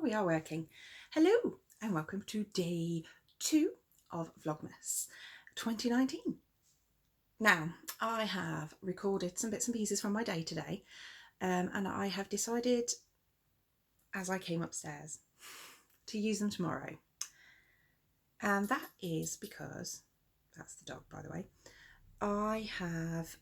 we are working. Hello and welcome to day 2 of Vlogmas 2019. Now, I have recorded some bits and pieces from my day today, and I have decided as I came upstairs to use them tomorrow. And that is because, that's the dog by the way, I have,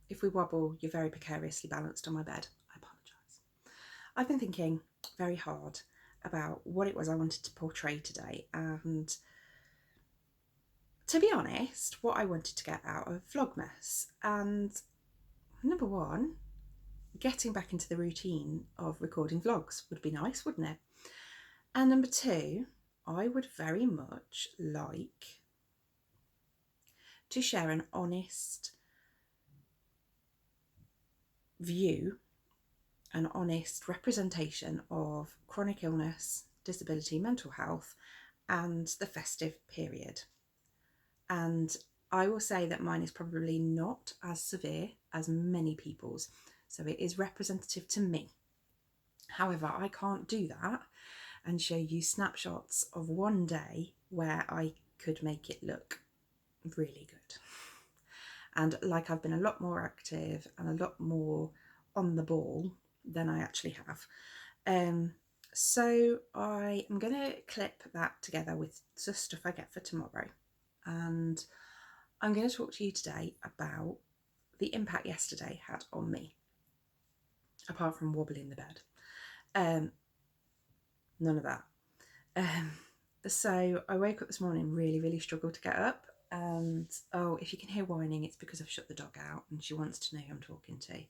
if we wobble, you're very precariously balanced on my bed. I apologise. I've been thinking very hard about what it was I wanted to portray today, and to be honest, what I wanted to get out of Vlogmas. And number one, getting back into the routine of recording vlogs would be nice, wouldn't it? And number two, I would very much like to share an honest view, an honest representation of chronic illness, disability, mental health, and the festive period. And I will say that mine is probably not as severe as many people's, so it is representative to me. However, I can't do that and show you snapshots of one day where I could make it look really good. And like I've been a lot more active and a lot more on the ball than I actually have. So I am going to clip that together with the stuff I get for tomorrow. And I'm going to talk to you today about the impact yesterday had on me, apart from wobbling the bed. None of that. So I woke up this morning, really struggled to get up. And if you can hear whining, it's because I've shut the dog out and she wants to know who I'm talking to.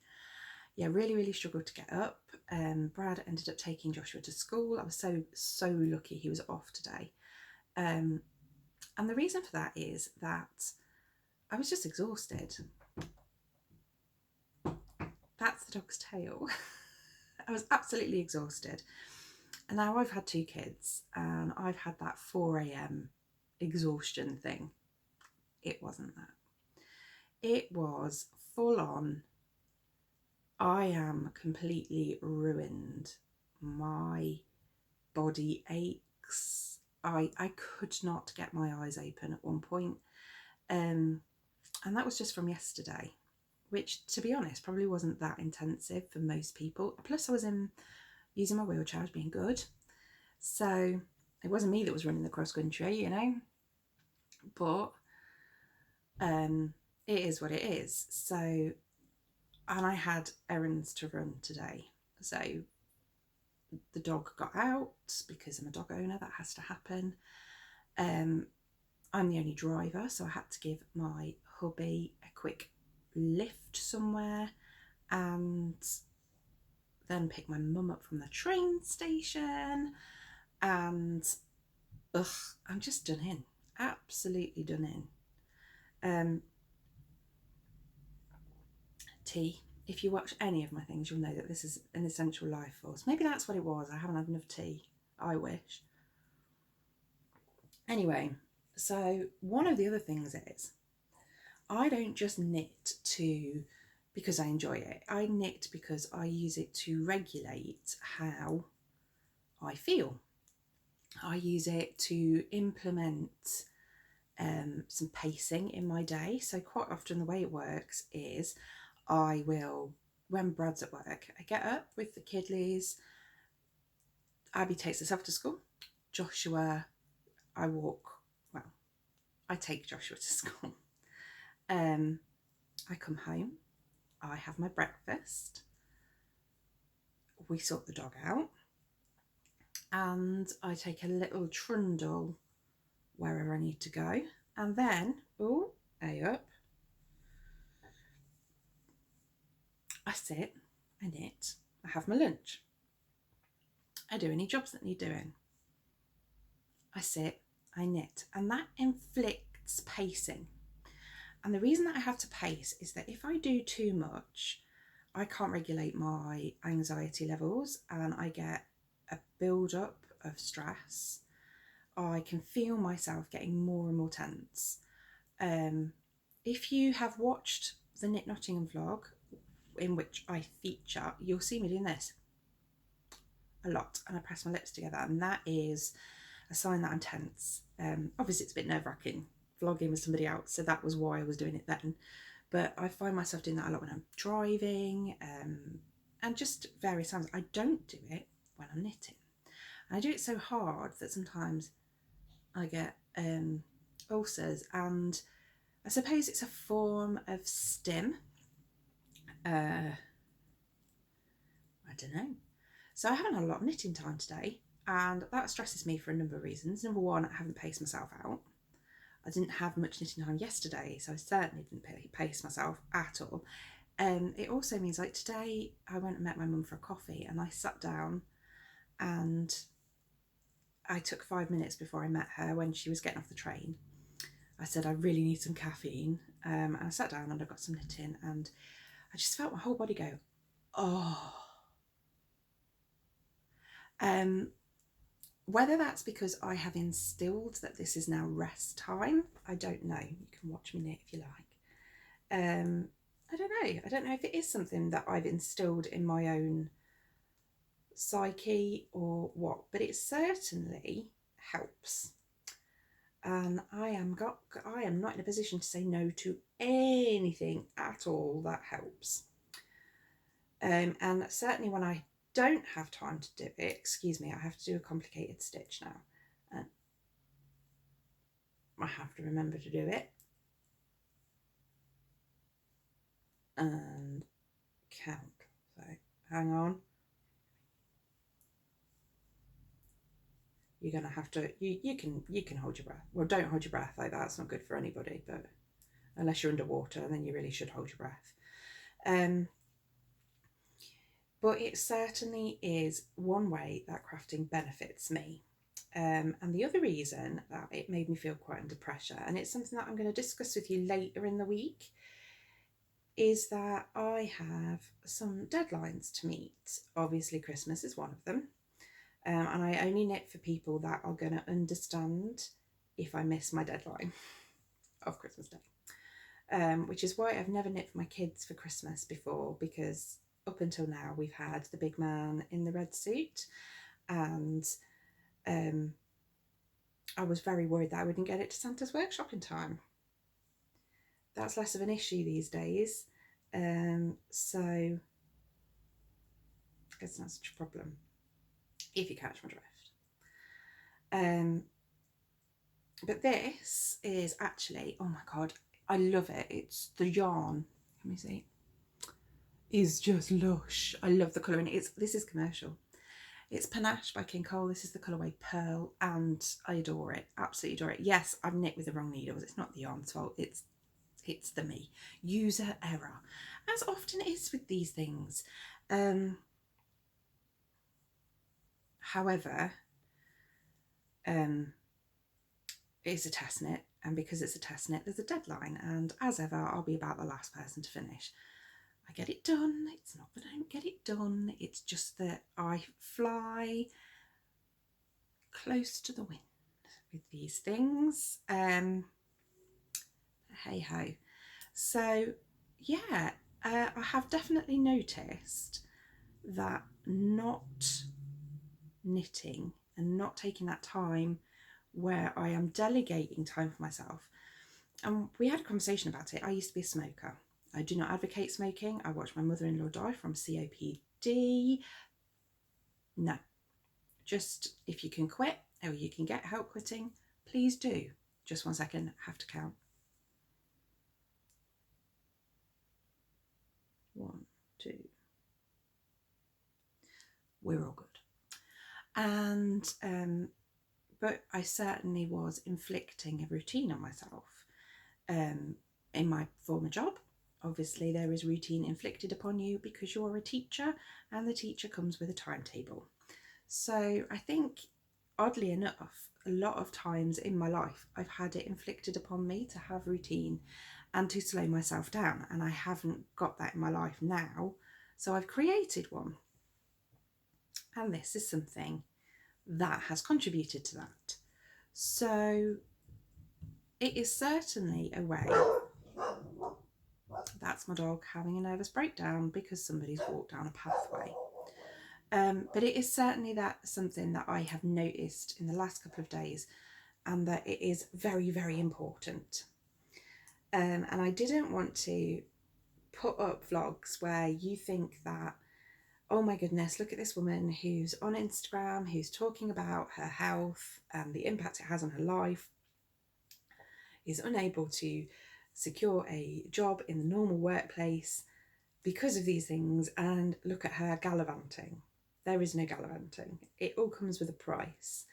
Yeah, really struggled to get up. Brad ended up taking Joshua to school. I was so lucky he was off today. And the reason for that is that I was just exhausted. That's the dog's tail. I was absolutely exhausted. And now I've had 2 kids and I've had that 4 a.m. exhaustion thing. It wasn't that. It was full on. I am completely ruined. My body aches. I could not get my eyes open at one point. And that was just from yesterday, which, to be honest, probably wasn't that intensive for most people. Plus I was using my wheelchair as being good. So it wasn't me that was running the cross country, you know. But it is what it is. So, and I had errands to run today. So the dog got out because I'm a dog owner, that has to happen. I'm the only driver, so I had to give my hubby a quick lift somewhere and then pick my mum up from the train station. And I'm just done in, absolutely done in. Tea. If you watch any of my things, you'll know that this is an essential life force. Maybe that's what it was. I haven't had enough tea. I wish. Anyway, so one of the other things is I don't just knit because I enjoy it. I knit because I use it to regulate how I feel. I use it to implement some pacing in my day. So quite often the way it works is I will, when Brad's at work, I get up with the kidlies. Abby takes herself to school. Joshua, I take Joshua to school. I come home, I have my breakfast, we sort the dog out, and I take a little trundle wherever I need to go. And then, up, I sit, I knit, I have my lunch. I do any jobs that need doing. I sit, I knit, and that inflicts pacing. And the reason that I have to pace is that if I do too much, I can't regulate my anxiety levels and I get a build-up of stress. I can feel myself getting more and more tense. If you have watched the Knit Nottingham vlog, in which I feature, you'll see me doing this. a lot, and I press my lips together, and that is a sign that I'm tense. Obviously it's a bit nerve-wracking vlogging with somebody else, so that was why I was doing it then, but I find myself doing that a lot when I'm driving, and just various times. I don't do it when I'm knitting. I do it so hard that sometimes I get ulcers, and I suppose it's a form of stim. I don't know. So I haven't had a lot of knitting time today, and that stresses me for a number of reasons. Number one, I haven't paced myself out. I didn't have much knitting time yesterday, so I certainly didn't pace myself at all. It also means, like today, I went and met my mum for a coffee, and I sat down and I took 5 minutes before I met her when she was getting off the train. I said, I really need some caffeine. And I sat down and I got some knitting, and I just felt my whole body go, oh. Whether that's because I have instilled that this is now rest time, I don't know. You can watch me knit if you like. I don't know. I don't know if it is something that I've instilled in my own psyche or what, but it certainly helps. And I am not in a position to say no to anything at all that helps. And certainly when I don't have time to do it, excuse me, I have to do a complicated stitch now, and I have to remember to do it and count. So hang on, you're gonna have to, you can hold your breath. Well, don't hold your breath, like that's not good for anybody, but unless you're underwater, then you really should hold your breath. But it certainly is one way that crafting benefits me. And the other reason that it made me feel quite under pressure, and it's something that I'm going to discuss with you later in the week, is that I have some deadlines to meet. Obviously Christmas is one of them, and I only knit for people that are going to understand if I miss my deadline of Christmas Day, which is why I've never knit for my kids for Christmas before, because up until now we've had the big man in the red suit, and I was very worried that I wouldn't get it to Santa's workshop in time. That's less of an issue these days, so it's not such a problem, if you catch my drift. But this is actually, oh my god, I love it. It's the yarn, let me see, is just lush. I love the colour in it. This is commercial. It's Panache by King Cole. This is the colourway Pearl, and I adore it. Absolutely adore it. Yes, I've knit with the wrong needles. It's not the yarn's fault. It's the me. User error, as often is with these things. However, it's a test knit, and because it's a test knit, there's a deadline, and as ever, I'll be about the last person to finish. I get it done. It's not that I don't get it done, it's just that I fly close to the wind with these things. Hey ho. So yeah, I have definitely noticed that not knitting and not taking that time where I am delegating time for myself. And we had a conversation about it. I used to be a smoker. I do not advocate smoking. I watched my mother-in-law die from COPD. No, just if you can quit or you can get help quitting, please do. Just 1 second, I have to count. 1, 2. We're all good. And but I certainly was inflicting a routine on myself. In my former job, obviously there is routine inflicted upon you because you're a teacher, and the teacher comes with a timetable. So I think, oddly enough, a lot of times in my life I've had it inflicted upon me to have routine and to slow myself down, and I haven't got that in my life now, so I've created one, and this is something that has contributed to that. So it is certainly a way. That's my dog having a nervous breakdown because somebody's walked down a pathway. But it is certainly something that I have noticed in the last couple of days, and that it is very, very important. And I didn't want to put up vlogs where you think that, oh my goodness, look at this woman who's on Instagram, who's talking about her health and the impact it has on her life, is unable to secure a job in the normal workplace because of these things, and look at her gallivanting. There is no gallivanting. It all comes with a price.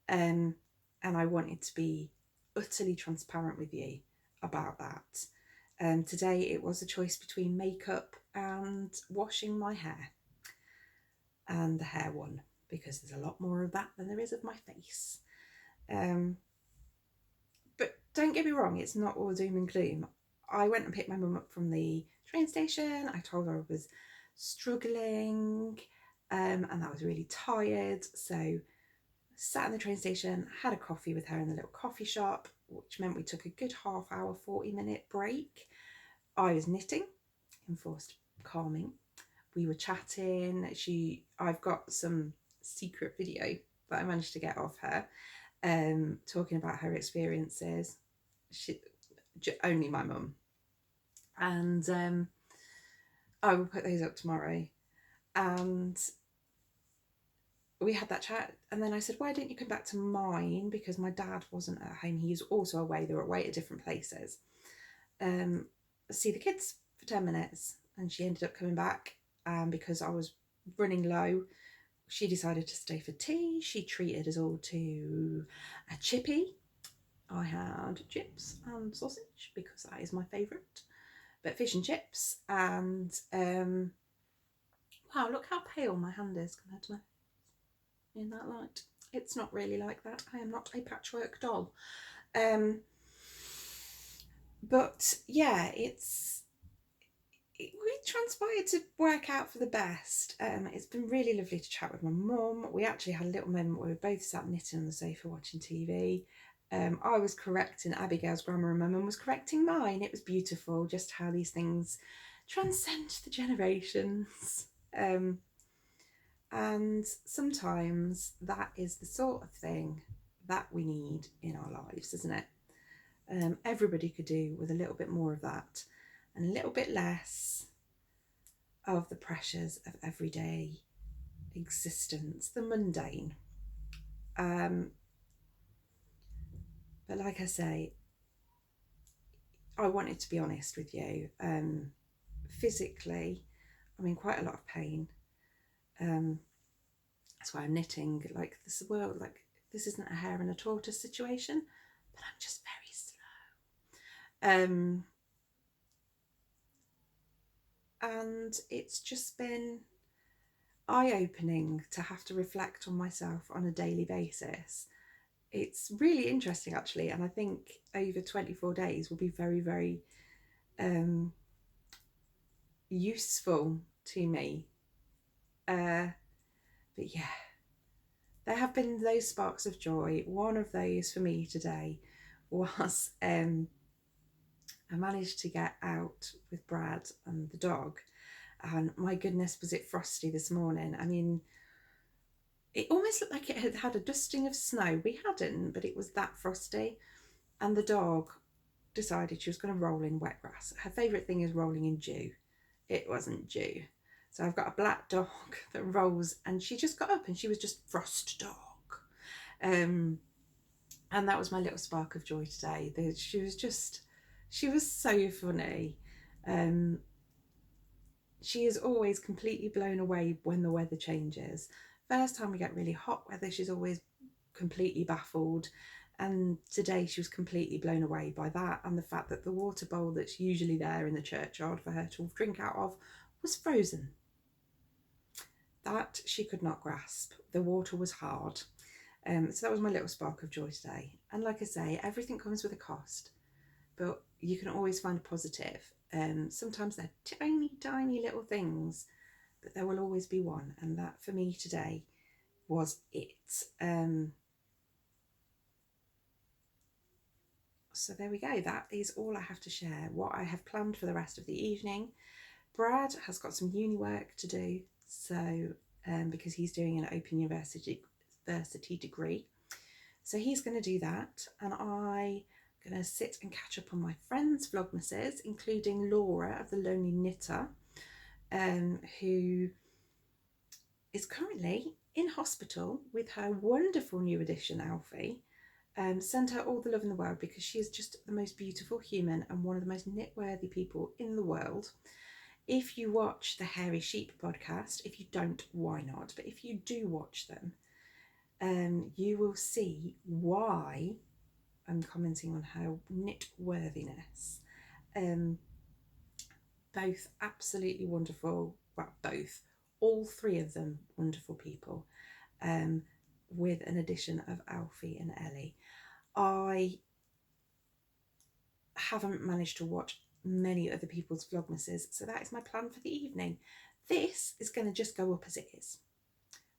And I wanted to be utterly transparent with you about that. Today it was a choice between makeup and washing my hair. And the hair won, because there's a lot more of that than there is of my face. But don't get me wrong, it's not all doom and gloom. I went and picked my mum up from the train station. I told her I was struggling and I was really tired. So sat in the train station, had a coffee with her in the little coffee shop, which meant we took a good half hour, 40-minute break. I was knitting, enforced calming. We were chatting. I've got some secret video that I managed to get off her, talking about her experiences. Only my mum. And I will put those up tomorrow. And we had that chat, and then I said, why didn't you come back to mine? Because my dad wasn't at home. He's also away. They were away at different places. See the kids for 10 minutes. And she ended up coming back. Because I was running low, she decided to stay for tea. She treated us all to a chippy. I had chips and sausage because that is my favourite. But fish and chips, and wow, look how pale my hand is compared to my in that light. It's not really like that. I am not a patchwork doll. But yeah, we transpired to work out for the best. It's been really lovely to chat with my mum. We actually had a little moment where we both sat knitting on the sofa watching TV. I was correcting Abigail's grammar and my mum was correcting mine. It was beautiful just how these things transcend the generations. And sometimes that is the sort of thing that we need in our lives, isn't it? Everybody could do with a little bit more of that and a little bit less of the pressures of everyday existence, the mundane. But like I say, I wanted to be honest with you. Physically, I'm in quite a lot of pain. That's why I'm knitting. Like this world, like this isn't a hare and a tortoise situation, but I'm just very slow. And it's just been eye-opening to have to reflect on myself on a daily basis. It's really interesting actually, and I think over 24 days will be very, very useful to me. But yeah, there have been those sparks of joy. One of those for me today was I managed to get out with Brad and the dog, and my goodness, was it frosty this morning. I mean, it almost looked like it had had a dusting of snow. We hadn't, but it was that frosty. And the dog decided she was going to roll in wet grass. Her favourite thing is rolling in dew. It wasn't dew. So I've got a black dog that rolls, and she just got up and she was just frost dog. And that was my little spark of joy today. She was so funny. She is always completely blown away when the weather changes. First time we get really hot weather, she's always completely baffled. And today she was completely blown away by that, and the fact that the water bowl that's usually there in the churchyard for her to drink out of was frozen. That she could not grasp. The water was hard. So that was my little spark of joy today. And like I say, everything comes with a cost, but you can always find a positive. Sometimes they're tiny, tiny little things, but there will always be one. And that for me today was it. So there we go. That is all I have to share. What I have planned for the rest of the evening. Brad has got some uni work to do, so because he's doing an Open University degree. So he's going to do that, and I'm going to sit and catch up on my friends' Vlogmases, including Laura of The Lonely Knitter, who is currently in hospital with her wonderful new addition, Alfie. Send her all the love in the world, because she is just the most beautiful human and one of the most knit-worthy people in the world. If you watch the Hairy Sheep podcast, if you don't, why not? But if you do watch them, you will see why I'm commenting on her knit-worthiness. Both absolutely wonderful, well, all three of them wonderful people, with an addition of Alfie and Ellie. I haven't managed to watch many other people's Vlogmases, so that is my plan for the evening. This is going to just go up as it is,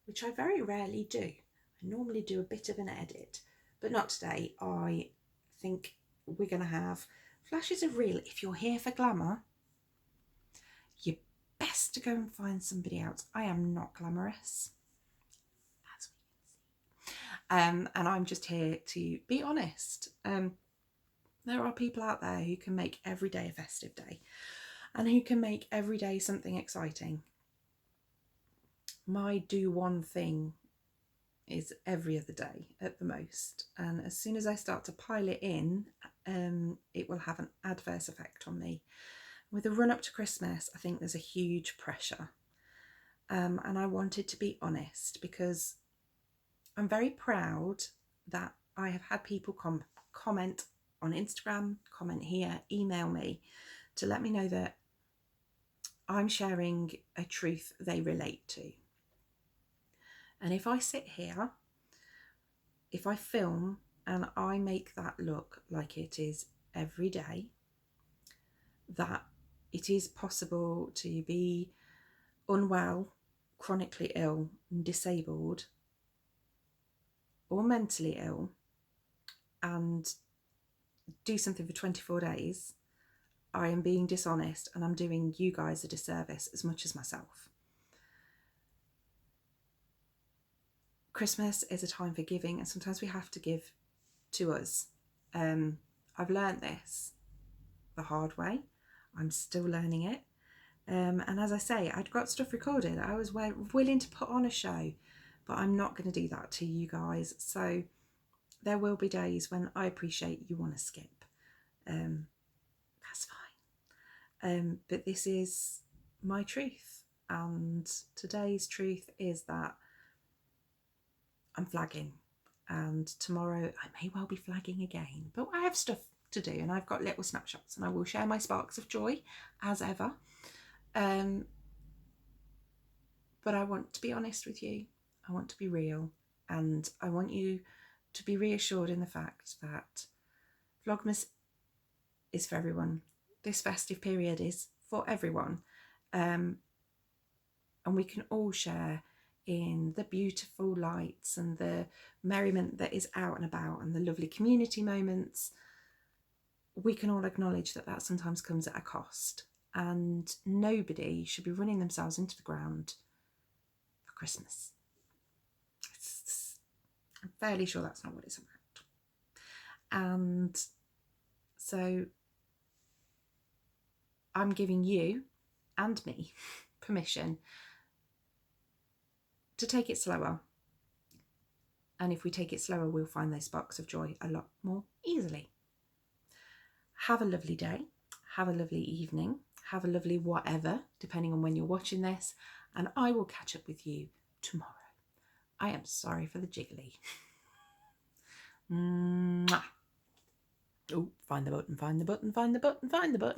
which I very rarely do. I normally do a bit of an edit, but not today. I think we're going to have flashes of real. If you're here for glamour, you're best to go and find somebody else. I am not glamorous, as we can see. And I'm just here to be honest. There are people out there who can make every day a festive day, and who can make every day something exciting. My do one thing is every other day at the most, and as soon as I start to pile it in, it will have an adverse effect on me. With the run up to Christmas, I think there's a huge pressure, and I wanted to be honest, because I'm very proud that I have had people comment on Instagram, comment here, email me to let me know that I'm sharing a truth they relate to. And if I sit here, if I film and I make that look like it is every day, that it is possible to be unwell, chronically ill, disabled, or mentally ill, and do something for 24 days, I am being dishonest, and I'm doing you guys a disservice as much as myself. Christmas is a time for giving, and sometimes we have to give to us. I've learned this the hard way. I'm still learning it. And as I say, I'd got stuff recorded. I was willing to put on a show, but I'm not going to do that to you guys. So there will be days when I appreciate you want to skip. That's fine. But this is my truth. And today's truth is that I'm flagging. And tomorrow I may well be flagging again. But I have stuff to do, and I've got little snapshots, and I will share my sparks of joy as ever. But I want to be honest with you. I want to be real, and I want you to be reassured in the fact that Vlogmas is for everyone. This festive period is for everyone, and we can all share in the beautiful lights and the merriment that is out and about, and the lovely community moments. We can all acknowledge that that sometimes comes at a cost, and nobody should be running themselves into the ground for Christmas. I'm fairly sure that's not what it's about. And so I'm giving you and me permission to take it slower. And if we take it slower, we'll find those sparks of joy a lot more easily. Have a lovely day. Have a lovely evening. Have a lovely whatever, depending on when you're watching this. And I will catch up with you tomorrow. I am sorry for the jiggly. Mwah. Oh, find the button, find the button, find the button, find the button.